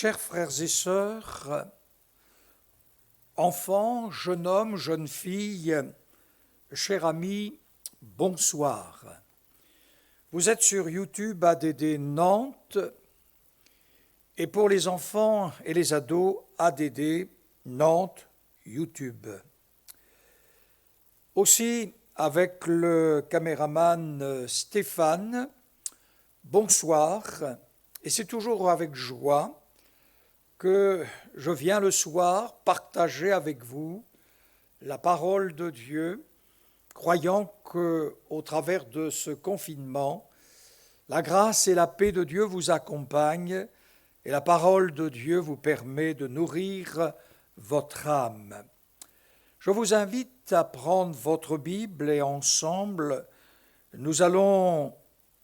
Chers frères et sœurs, enfants, jeunes hommes, jeunes filles, chers amis, bonsoir. Vous êtes sur YouTube ADD Nantes et pour les enfants et les ados, ADD Nantes YouTube. Aussi avec le caméraman Stéphane, bonsoir, et c'est toujours avec joie que je viens le soir partager avec vous la parole de Dieu, croyant qu'au travers de ce confinement, la grâce et la paix de Dieu vous accompagnent et la parole de Dieu vous permet de nourrir votre âme. Je vous invite à prendre votre Bible et ensemble, nous allons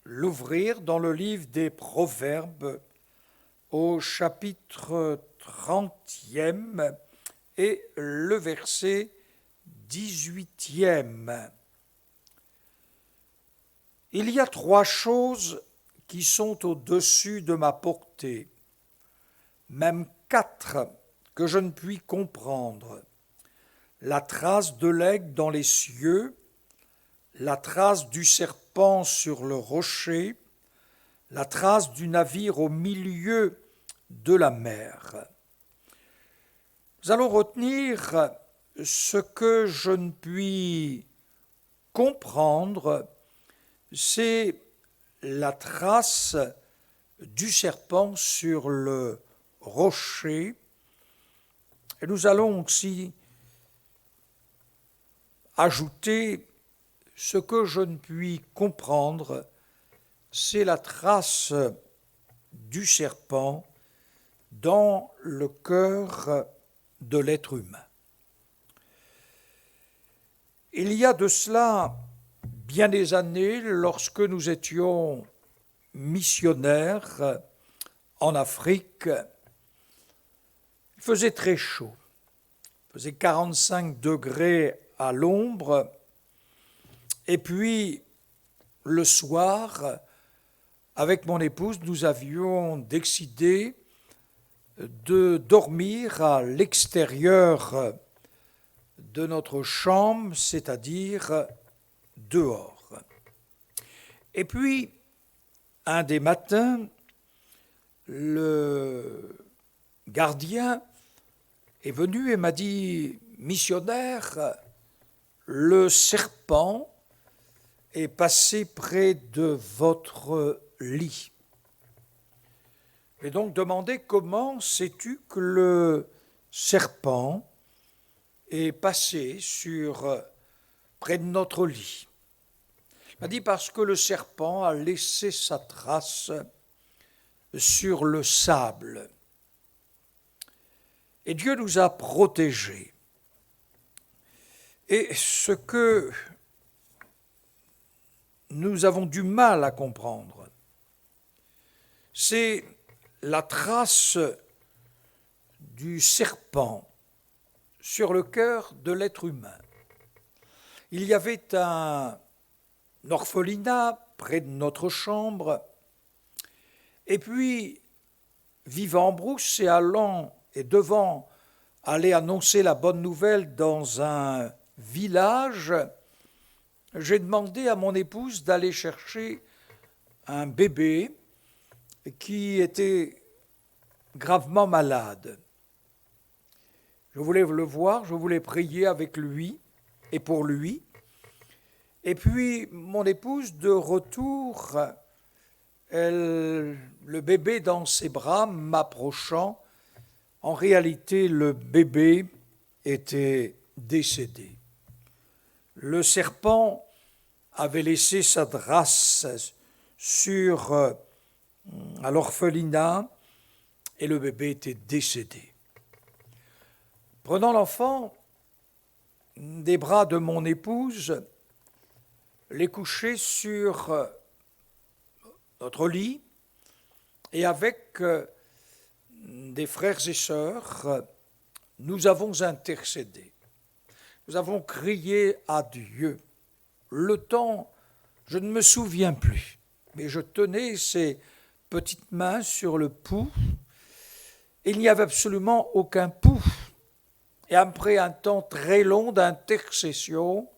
l'ouvrir dans le livre des Proverbes, au chapitre 30e et le verset 18e. Il y a 3 choses qui sont au-dessus de ma portée, même 4 que je ne puis comprendre. La trace de l'aigle dans les cieux, la trace du serpent sur le rocher, la trace du navire au milieu de la mer. Nous allons retenir ce que je ne puis comprendre, c'est la trace du serpent sur le rocher. Et nous allons aussi ajouter ce que je ne puis comprendre, c'est la trace du serpent dans le cœur de l'être humain. Il y a de cela bien des années, lorsque nous étions missionnaires en Afrique, il faisait très chaud. Il faisait 45 degrés à l'ombre, et puis le soir, avec mon épouse, nous avions décidé de dormir à l'extérieur de notre chambre, c'est-à-dire dehors. Et puis, un des matins, le gardien est venu et m'a dit « Missionnaire, le serpent est passé près de votre lit. » Et donc demandé comment sais-tu que le serpent est passé près de notre lit. Il m'a dit parce que le serpent a laissé sa trace sur le sable. Et Dieu nous a protégés. Et ce que nous avons du mal à comprendre, c'est la trace du serpent sur le cœur de l'être humain. Il y avait un orphelinat près de notre chambre, et puis, vivant en brousse et allant et devant aller annoncer la bonne nouvelle dans un village, j'ai demandé à mon épouse d'aller chercher un bébé qui était gravement malade. Je voulais le voir, je voulais prier avec lui et pour lui. Et puis mon épouse, de retour, le bébé dans ses bras, m'approchant. En réalité, le bébé était décédé. Le serpent avait laissé sa trace à l'orphelinat et le bébé était décédé. Prenant l'enfant des bras de mon épouse, les coucher sur notre lit et avec des frères et sœurs, nous avons intercédé. Nous avons crié à Dieu. Le temps, je ne me souviens plus, mais je tenais ces petites mains sur le pouls il n'y avait absolument aucun pouls. Et après un temps très long d'intercession,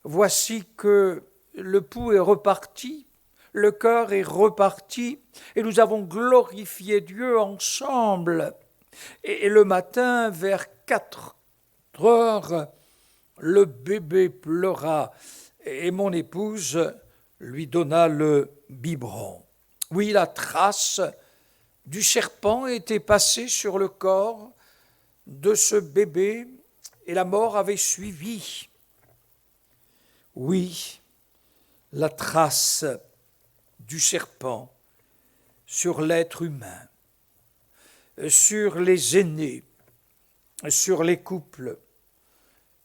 voici que le pouls est reparti, le cœur est reparti, et nous avons glorifié Dieu ensemble. Et le matin, vers 4 heures, le bébé pleura, et mon épouse lui donna le biberon. Oui, la trace du serpent était passée sur le corps de ce bébé, et la mort avait suivi. Oui, la trace du serpent sur l'être humain, sur les aînés, sur les couples,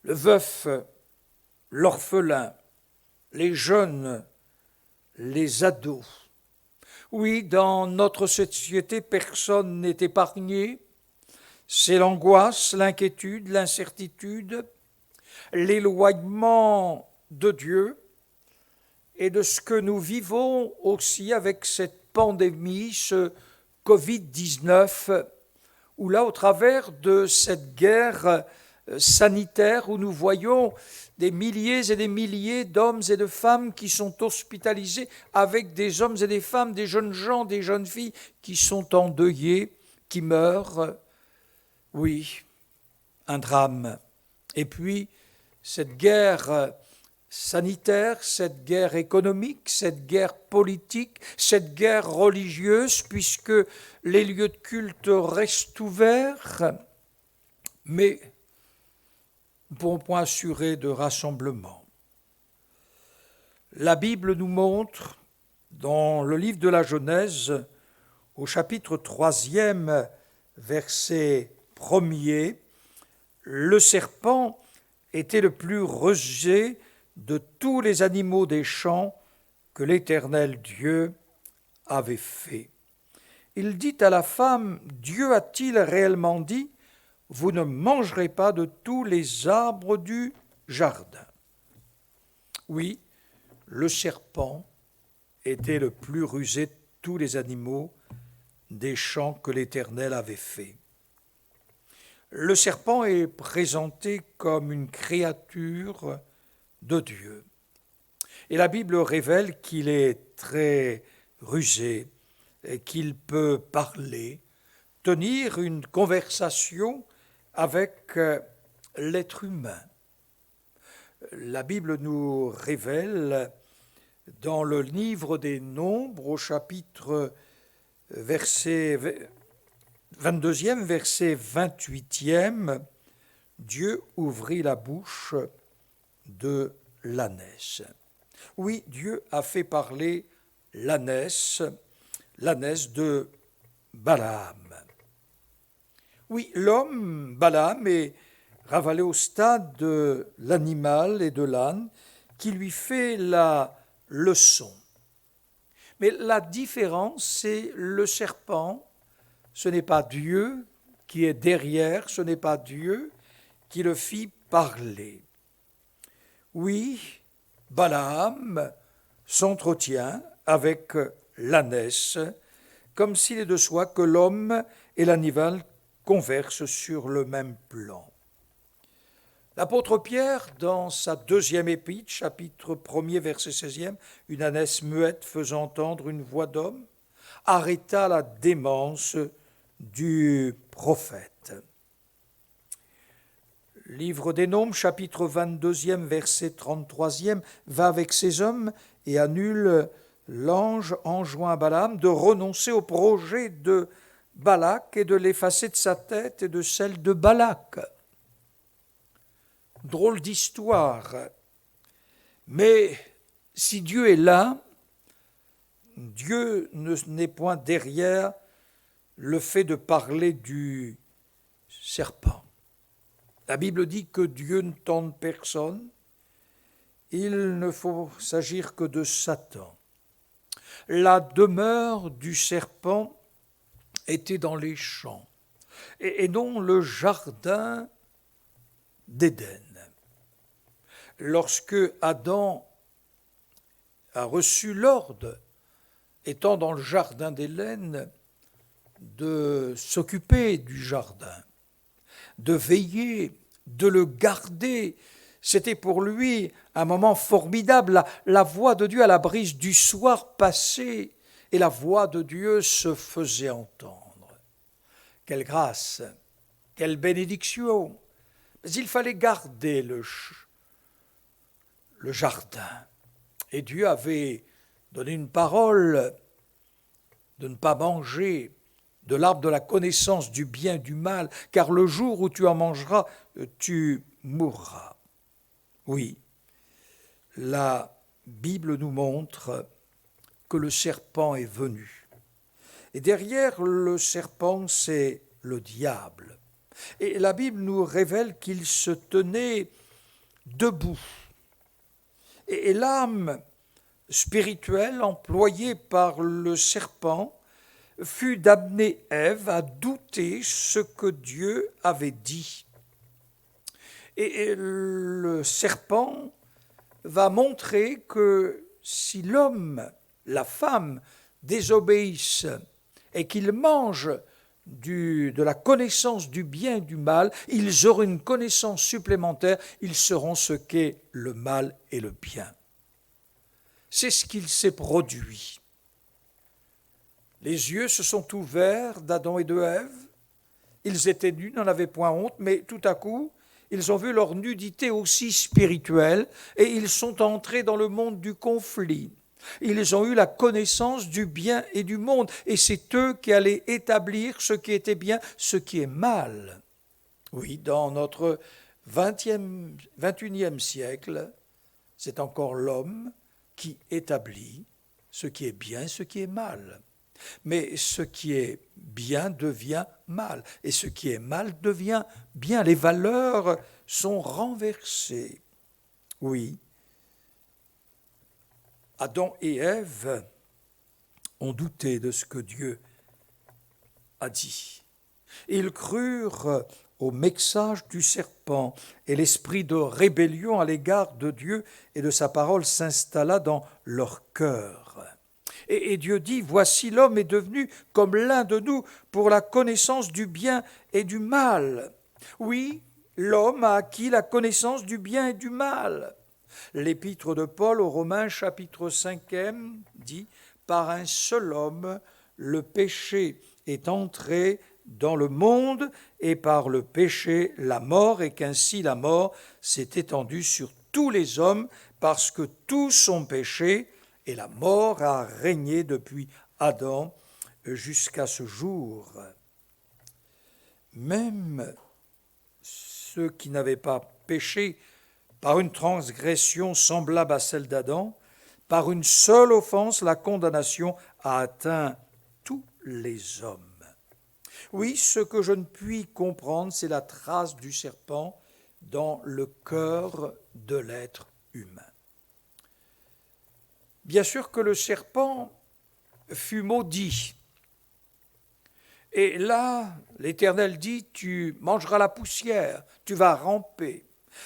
le veuf, l'orphelin, les jeunes, les ados. Oui, dans notre société, personne n'est épargné. C'est l'angoisse, l'inquiétude, l'incertitude, l'éloignement de Dieu et de ce que nous vivons aussi avec cette pandémie, ce Covid-19, où là, au travers de cette guerre sanitaire, où nous voyons des milliers et des milliers d'hommes et de femmes qui sont hospitalisés, avec des hommes et des femmes, des jeunes gens, des jeunes filles qui sont endeuillés, qui meurent. Oui, un drame. Et puis, cette guerre sanitaire, cette guerre économique, cette guerre politique, cette guerre religieuse, puisque les lieux de culte restent ouverts, mais ne pourront point assurer de rassemblement. La Bible nous montre, dans le livre de la Genèse, au chapitre 3e, verset 1er, le serpent était le plus rusé de tous les animaux des champs que l'Éternel Dieu avait fait. Il dit à la femme, Dieu a-t-il réellement dit, vous ne mangerez pas de tous les arbres du jardin. Oui, le serpent était le plus rusé de tous les animaux des champs que l'Éternel avait fait. Le serpent est présenté comme une créature de Dieu. Et la Bible révèle qu'il est très rusé, et qu'il peut parler, tenir une conversation avec l'être humain. La Bible nous révèle dans le livre des Nombres, au chapitre 22e, verset 28e, Dieu ouvrit la bouche de l'ânesse. Oui, Dieu a fait parler l'ânesse de Balaam. Oui, l'homme, Balaam, est ravalé au stade de l'animal et de l'âne qui lui fait la leçon. Mais la différence, c'est le serpent. Ce n'est pas Dieu qui est derrière, ce n'est pas Dieu qui le fit parler. Oui, Balaam s'entretient avec l'ânesse, comme s'il est de soi que l'homme et l'animal conversent sur le même plan. L'apôtre Pierre, dans sa 2e épître, chapitre 1er, verset 16e, une ânesse muette faisant entendre une voix d'homme, arrêta la démence du prophète. Livre des Nombres, chapitre 22e, verset 33e, va avec ces hommes et annule l'ange enjoint à Balaam de renoncer au projet de Balak et de l'effacer de sa tête et de celle de Balak. Drôle d'histoire. Mais si Dieu est là, Dieu n'est point derrière le fait de parler du serpent. La Bible dit que Dieu ne tente personne, il ne faut s'agir que de Satan. La demeure du serpent était dans les champs, et non le jardin d'Éden. Lorsque Adam a reçu l'ordre, étant dans le jardin d'Éden, de s'occuper du jardin, de veiller, de le garder. C'était pour lui un moment formidable. La voix de Dieu à la brise du soir passait et la voix de Dieu se faisait entendre. Quelle grâce, quelle bénédiction! Mais il fallait garder le jardin. Et Dieu avait donné une parole de ne pas manger de l'arbre de la connaissance du bien et du mal, car le jour où tu en mangeras, tu mourras. Oui, la Bible nous montre que le serpent est venu. Et derrière le serpent, c'est le diable. Et la Bible nous révèle qu'il se tenait debout. Et l'âme spirituelle employée par le serpent fut d'amener Ève à douter ce que Dieu avait dit. Et le serpent va montrer que si l'homme, la femme, désobéissent et qu'ils mangent de la connaissance du bien et du mal, ils auront une connaissance supplémentaire, ils sauront ce qu'est le mal et le bien. C'est ce qu'il s'est produit. Les yeux se sont ouverts d'Adam et de Ève. Ils étaient nus, n'en avaient point honte, mais tout à coup, ils ont vu leur nudité aussi spirituelle et ils sont entrés dans le monde du conflit. Ils ont eu la connaissance du bien et du monde et c'est eux qui allaient établir ce qui était bien, ce qui est mal. Oui, dans notre 21e siècle, c'est encore l'homme qui établit ce qui est bien et ce qui est mal. Mais ce qui est bien devient mal, et ce qui est mal devient bien. Les valeurs sont renversées. Oui, Adam et Ève ont douté de ce que Dieu a dit. Ils crurent au message du serpent, et l'esprit de rébellion à l'égard de Dieu et de sa parole s'installa dans leur cœur. Et Dieu dit, voici l'homme est devenu comme l'un de nous pour la connaissance du bien et du mal. Oui, l'homme a acquis la connaissance du bien et du mal. L'épître de Paul aux Romains, chapitre 5e, dit, par un seul homme, le péché est entré dans le monde et par le péché la mort, et qu'ainsi la mort s'est étendue sur tous les hommes parce que tous ont péché. Et la mort a régné depuis Adam jusqu'à ce jour. Même ceux qui n'avaient pas péché par une transgression semblable à celle d'Adam, par une seule offense, la condamnation a atteint tous les hommes. Oui, ce que je ne puis comprendre, c'est la trace du serpent dans le cœur de l'être humain. Bien sûr que le serpent fut maudit. Et là, l'Éternel dit, tu mangeras la poussière, tu vas ramper.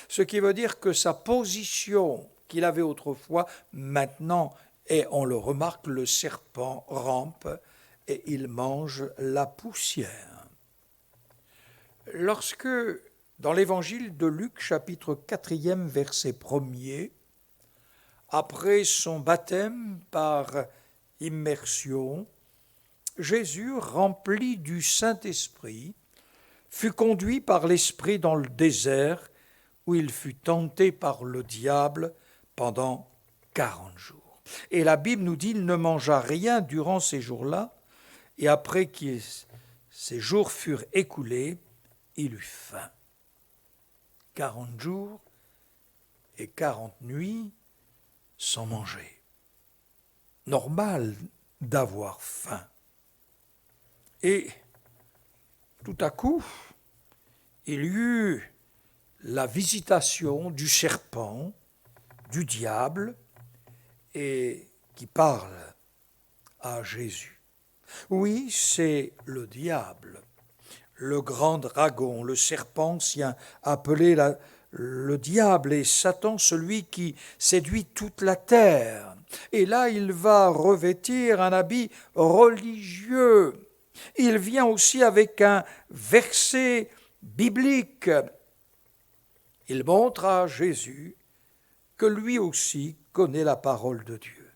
Ce qui veut dire que sa position qu'il avait autrefois, maintenant, et on le remarque, le serpent rampe et il mange la poussière. Lorsque, dans l'évangile de Luc, chapitre 4e, verset 1er, après son baptême par immersion, Jésus, rempli du Saint-Esprit, fut conduit par l'Esprit dans le désert où il fut tenté par le diable pendant 40 jours. Et la Bible nous dit qu'il ne mangea rien durant ces jours-là, et après que ces jours furent écoulés, il eut faim. 40 jours et 40 nuits sans manger. Normal d'avoir faim. Et tout à coup, il y eut la visitation du serpent, du diable, et qui parle à Jésus. Oui, c'est le diable, le grand dragon, le serpent ancien, appelé le diable et Satan, celui qui séduit toute la terre. Et là, il va revêtir un habit religieux. Il vient aussi avec un verset biblique. Il montre à Jésus que lui aussi connaît la parole de Dieu.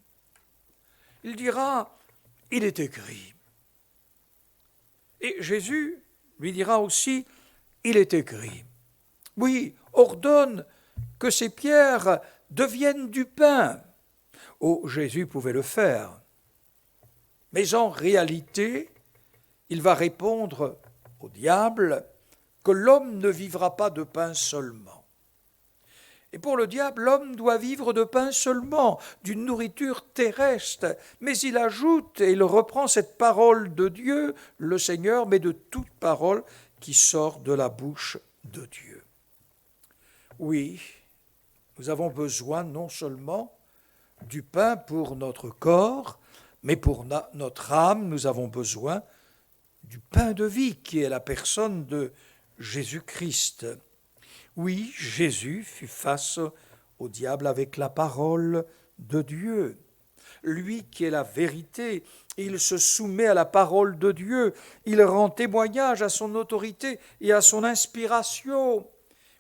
Il dira, il est écrit. Et Jésus lui dira aussi, il est écrit. Oui, ordonne que ces pierres deviennent du pain. Oh, Jésus pouvait le faire. Mais en réalité, il va répondre au diable que l'homme ne vivra pas de pain seulement. Et pour le diable, l'homme doit vivre de pain seulement, d'une nourriture terrestre. Mais il ajoute, et il reprend cette parole de Dieu, le Seigneur, mais de toute parole qui sort de la bouche de Dieu. Oui, nous avons besoin non seulement du pain pour notre corps, mais pour notre âme, nous avons besoin du pain de vie qui est la personne de Jésus-Christ. Oui, Jésus fut face au diable avec la parole de Dieu. Lui qui est la vérité, il se soumet à la parole de Dieu, il rend témoignage à son autorité et à son inspiration.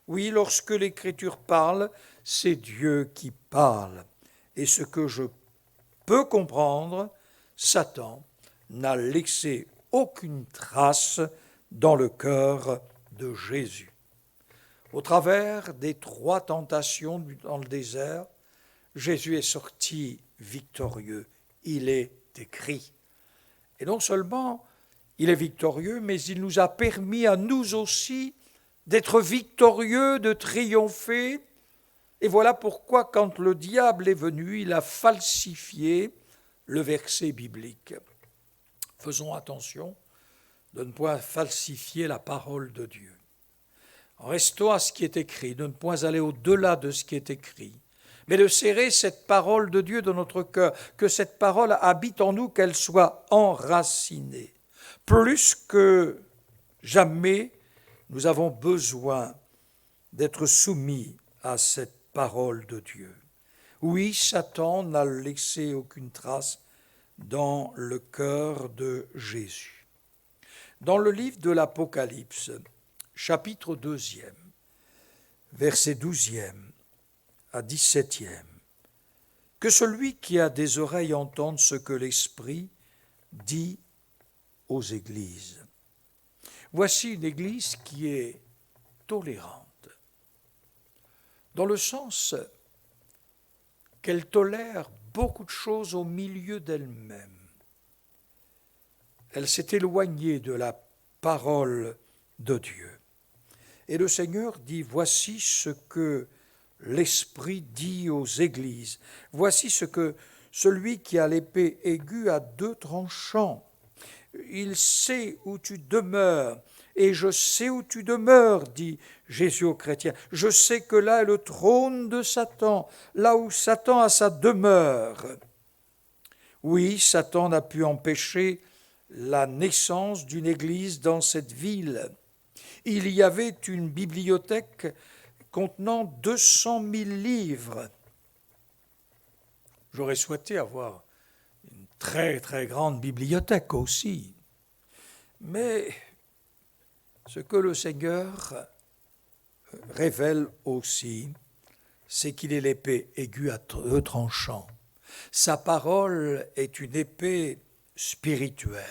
Oui, lorsque l'Écriture parle, c'est Dieu qui parle. Et ce que je peux comprendre, Satan n'a laissé aucune trace dans le cœur de Jésus. Au travers des 3 tentations dans le désert, Jésus est sorti victorieux. Il est écrit. Et non seulement il est victorieux, mais il nous a permis à nous aussi d'être victorieux, de triompher. Et voilà pourquoi, quand le diable est venu, il a falsifié le verset biblique. Faisons attention de ne point falsifier la parole de Dieu. Restons à ce qui est écrit, de ne point aller au-delà de ce qui est écrit, mais de serrer cette parole de Dieu dans notre cœur, que cette parole habite en nous, qu'elle soit enracinée. Plus que jamais, nous avons besoin d'être soumis à cette parole de Dieu. Oui, Satan n'a laissé aucune trace dans le cœur de Jésus. Dans le livre de l'Apocalypse, chapitre 2, verset 12 à 17, que celui qui a des oreilles entende ce que l'Esprit dit aux églises. Voici une église qui est tolérante, dans le sens qu'elle tolère beaucoup de choses au milieu d'elle-même. Elle s'est éloignée de la parole de Dieu. Et le Seigneur dit, voici ce que l'Esprit dit aux églises. Voici ce que celui qui a l'épée aiguë à 2 tranchants. Il sait où tu demeures, et je sais où tu demeures, dit Jésus aux chrétiens. Je sais que là est le trône de Satan, là où Satan a sa demeure. Oui, Satan n'a pu empêcher la naissance d'une église dans cette ville. Il y avait une bibliothèque contenant 200 000 livres. J'aurais souhaité avoir une très très grande bibliothèque aussi. Mais ce que le Seigneur révèle aussi, c'est qu'il est l'épée aiguë à 2 tranchants. Sa parole est une épée spirituelle.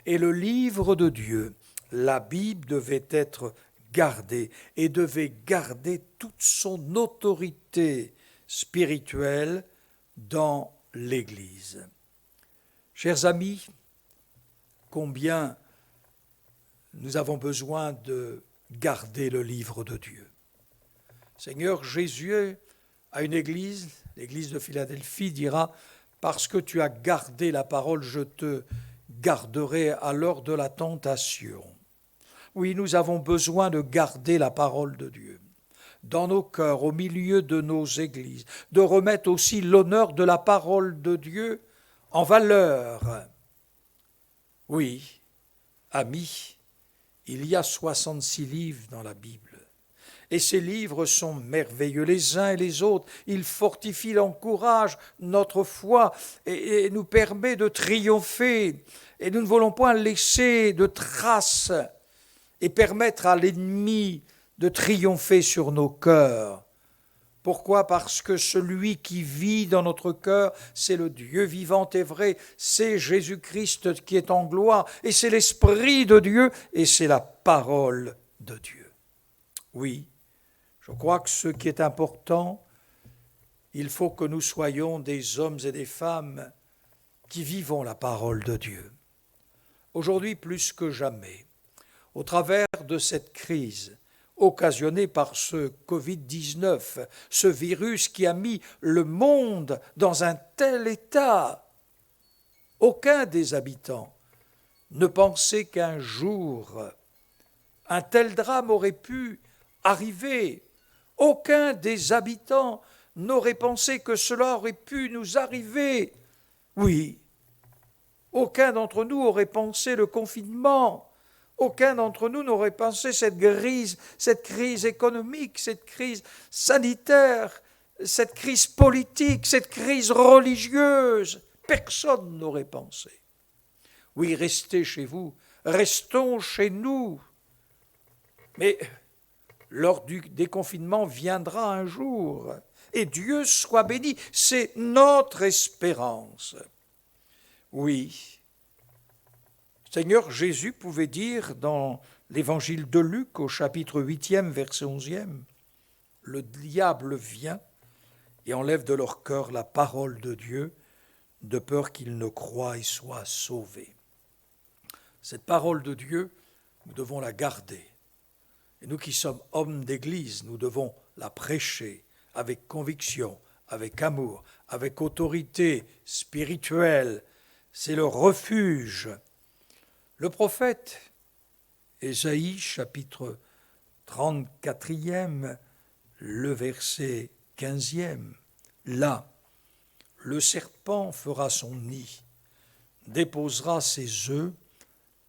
Et le livre de Dieu, la Bible, devait être gardée et devait garder toute son autorité spirituelle dans l'Église. Chers amis, combien nous avons besoin de garder le livre de Dieu. Seigneur, Jésus à une église, l'église de Philadelphie dira, parce que tu as gardé la parole, je te garderai à l'heure de la tentation. Oui, nous avons besoin de garder la parole de Dieu dans nos cœurs, au milieu de nos églises, de remettre aussi l'honneur de la parole de Dieu en valeur. Oui, amis, il y a 66 livres dans la Bible. Et ces livres sont merveilleux les uns et les autres. Ils fortifient, encouragent notre foi et nous permettent de triompher. Et nous ne voulons point laisser de traces et permettre à l'ennemi de triompher sur nos cœurs. Pourquoi ? Parce que celui qui vit dans notre cœur, c'est le Dieu vivant et vrai, c'est Jésus-Christ qui est en gloire, et c'est l'Esprit de Dieu, et c'est la parole de Dieu. Oui, je crois que ce qui est important, il faut que nous soyons des hommes et des femmes qui vivons la parole de Dieu. Aujourd'hui, plus que jamais, au travers de cette crise occasionnée par ce Covid-19, ce virus qui a mis le monde dans un tel état, aucun des habitants ne pensait qu'un jour un tel drame aurait pu arriver. Aucun des habitants n'aurait pensé que cela aurait pu nous arriver. Oui, aucun d'entre nous aurait pensé le confinement. Aucun d'entre nous n'aurait pensé cette crise économique, cette crise sanitaire, cette crise politique, cette crise religieuse. Personne n'aurait pensé. Oui, restez chez vous, restons chez nous. Mais l'heure du déconfinement viendra un jour, et Dieu soit béni, c'est notre espérance. Oui, Seigneur Jésus pouvait dire dans l'évangile de Luc au chapitre 8e, verset 11e, « Le diable vient et enlève de leur cœur la parole de Dieu, de peur qu'ils ne croient et soient sauvés. » Cette parole de Dieu, nous devons la garder. Et nous qui sommes hommes d'Église, nous devons la prêcher avec conviction, avec amour, avec autorité spirituelle. C'est le refuge. Le prophète Ésaïe, chapitre 34e, le verset 15e, là, le serpent fera son nid, déposera ses œufs,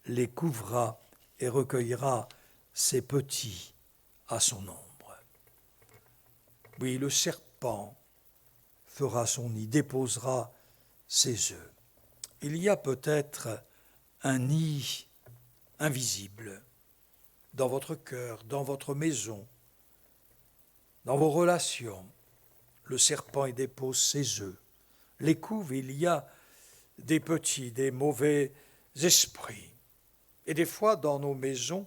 les couvrira et recueillera ses petits à son ombre. Oui, le serpent fera son nid, déposera ses œufs. Il y a peut-être un nid invisible dans votre cœur, dans votre maison, dans vos relations. Le serpent y dépose ses œufs. Les couve, il y a des petits, des mauvais esprits. Et des fois, dans nos maisons,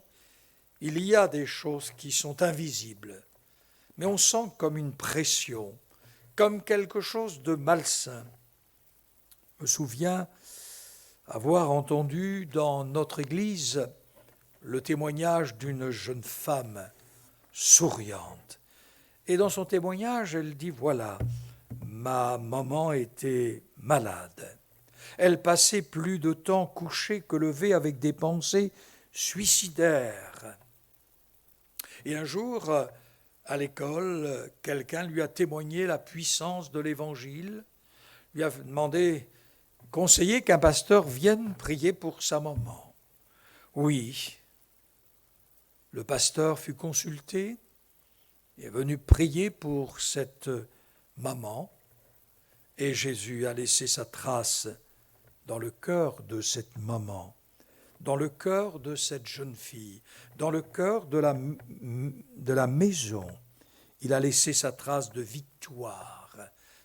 il y a des choses qui sont invisibles, mais on sent comme une pression, comme quelque chose de malsain. Je me souviens avoir entendu dans notre église le témoignage d'une jeune femme souriante. Et dans son témoignage, elle dit, voilà, ma maman était malade. Elle passait plus de temps couchée que levée avec des pensées suicidaires. Et un jour, à l'école, quelqu'un lui a témoigné la puissance de l'Évangile, lui a demandé, conseillé qu'un pasteur vienne prier pour sa maman. Oui, le pasteur fut consulté, est venu prier pour cette maman, et Jésus a laissé sa trace dans le cœur de cette maman, dans le cœur de cette jeune fille, dans le cœur de la maison. Il a laissé sa trace de victoire.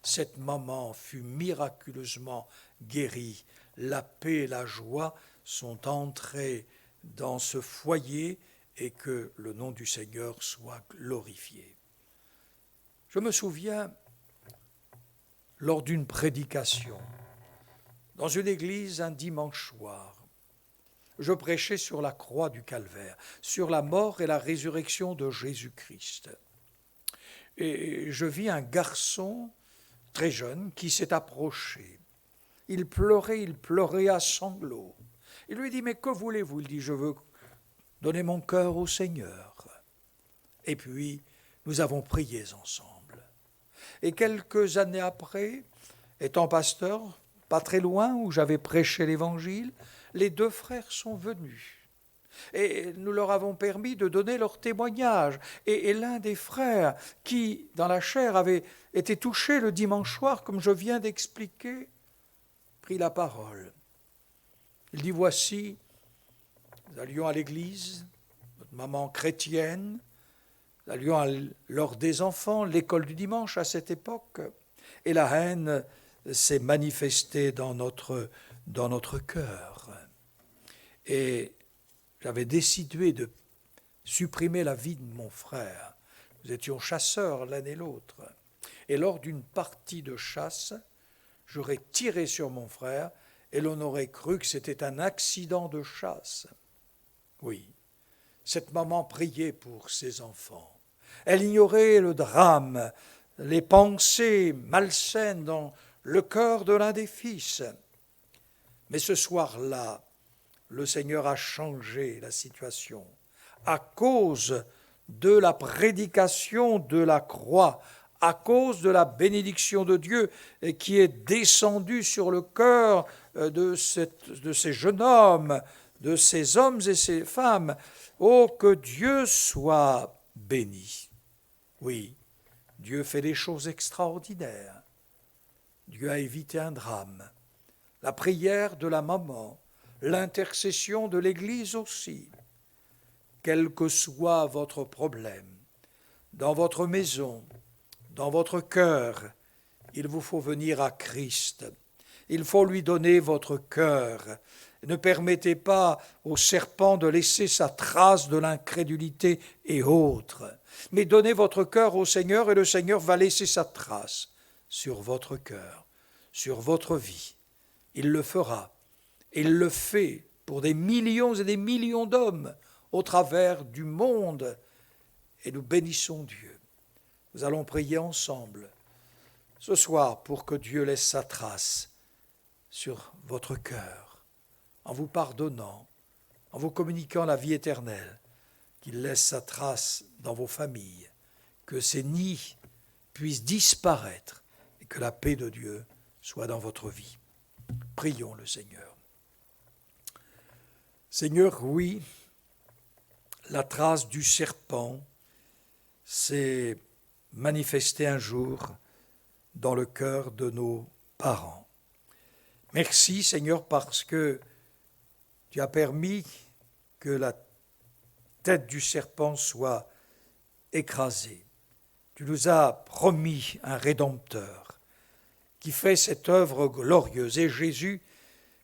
Cette maman fut miraculeusement guérie. La paix et la joie sont entrées dans ce foyer et que le nom du Seigneur soit glorifié. Je me souviens, lors d'une prédication, dans une église un dimanche soir, je prêchais sur la croix du Calvaire, sur la mort et la résurrection de Jésus-Christ. Et je vis un garçon très jeune qui s'est approché. Il pleurait à sanglots. Il lui dit, mais que voulez-vous ? Il dit, je veux donner mon cœur au Seigneur. Et puis, nous avons prié ensemble. Et quelques années après, étant pasteur, pas très loin où j'avais prêché l'Évangile, les deux frères sont venus. Et nous leur avons permis de donner leur témoignage. Et l'un des frères qui, dans la chair, avait été touché le dimanche soir, comme je viens d'expliquer, prit la parole. Il dit, voici, nous allions à l'église, notre maman chrétienne, nous allions à l'heure des enfants, l'école du dimanche à cette époque, et la haine s'est manifestée dans notre cœur. Et j'avais décidé de supprimer la vie de mon frère. Nous étions chasseurs l'un et l'autre. Et lors d'une partie de chasse, j'aurais tiré sur mon frère et l'on aurait cru que c'était un accident de chasse. Oui, cette maman priait pour ses enfants. Elle ignorait le drame, les pensées malsaines dans le cœur de l'un des fils. Mais ce soir-là, le Seigneur a changé la situation à cause de la prédication de la croix, à cause de la bénédiction de Dieu qui est descendue sur le cœur de ces jeunes hommes, de ces hommes et ces femmes. Oh, que Dieu soit béni. Oui, Dieu fait des choses extraordinaires. Dieu a évité un drame. La prière de la maman, l'intercession de l'Église aussi. Quel que soit votre problème, dans votre maison, dans votre cœur, il vous faut venir à Christ. Il faut lui donner votre cœur. Ne permettez pas au serpent de laisser sa trace de l'incrédulité et autres. Mais donnez votre cœur au Seigneur et le Seigneur va laisser sa trace sur votre cœur, sur votre vie. Il le fera. Il le fait pour des millions et des millions d'hommes au travers du monde. Et nous bénissons Dieu. Nous allons prier ensemble ce soir pour que Dieu laisse sa trace sur votre cœur, en vous pardonnant, en vous communiquant la vie éternelle, qu'il laisse sa trace dans vos familles, que ces nids puissent disparaître et que la paix de Dieu soit dans votre vie. Prions le Seigneur. Seigneur, oui, la trace du serpent s'est manifestée un jour dans le cœur de nos parents. Merci Seigneur parce que tu as permis que la tête du serpent soit écrasée. Tu nous as promis un Rédempteur qui fait cette œuvre glorieuse. Et Jésus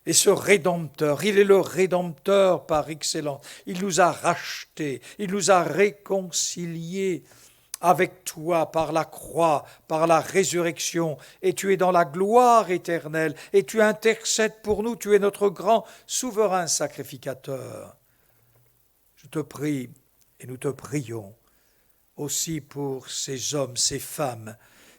est ce Rédempteur. Il est le Rédempteur par excellence. Il nous a rachetés, il nous a réconciliés avec toi par la croix, par la résurrection, et tu es dans la gloire éternelle, et tu intercèdes pour nous, tu es notre grand souverain sacrificateur. Je te prie, et nous te prions, aussi pour ces hommes, ces femmes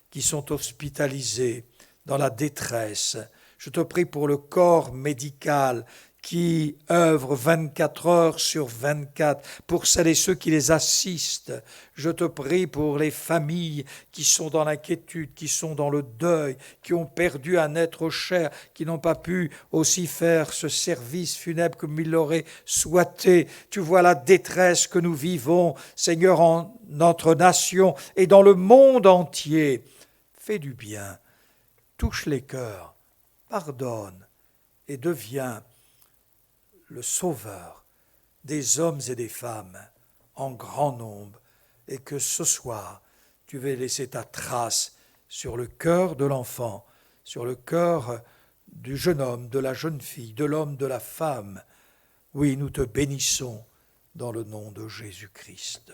qui sont hospitalisés dans la détresse. Je te prie pour le corps médical qui œuvre 24 heures sur 24, pour celles et ceux qui les assistent. Je te prie pour les familles qui sont dans l'inquiétude, qui sont dans le deuil, qui ont perdu un être cher, qui n'ont pas pu aussi faire ce service funèbre comme ils l'auraient souhaité. Tu vois la détresse que nous vivons, Seigneur, en notre nation et dans le monde entier. Fais du bien, touche les cœurs, pardonne et deviens le sauveur des hommes et des femmes en grand nombre, et que ce soir, tu vas laisser ta trace sur le cœur de l'enfant, sur le cœur du jeune homme, de la jeune fille, de l'homme, de la femme. Oui, nous te bénissons dans le nom de Jésus-Christ.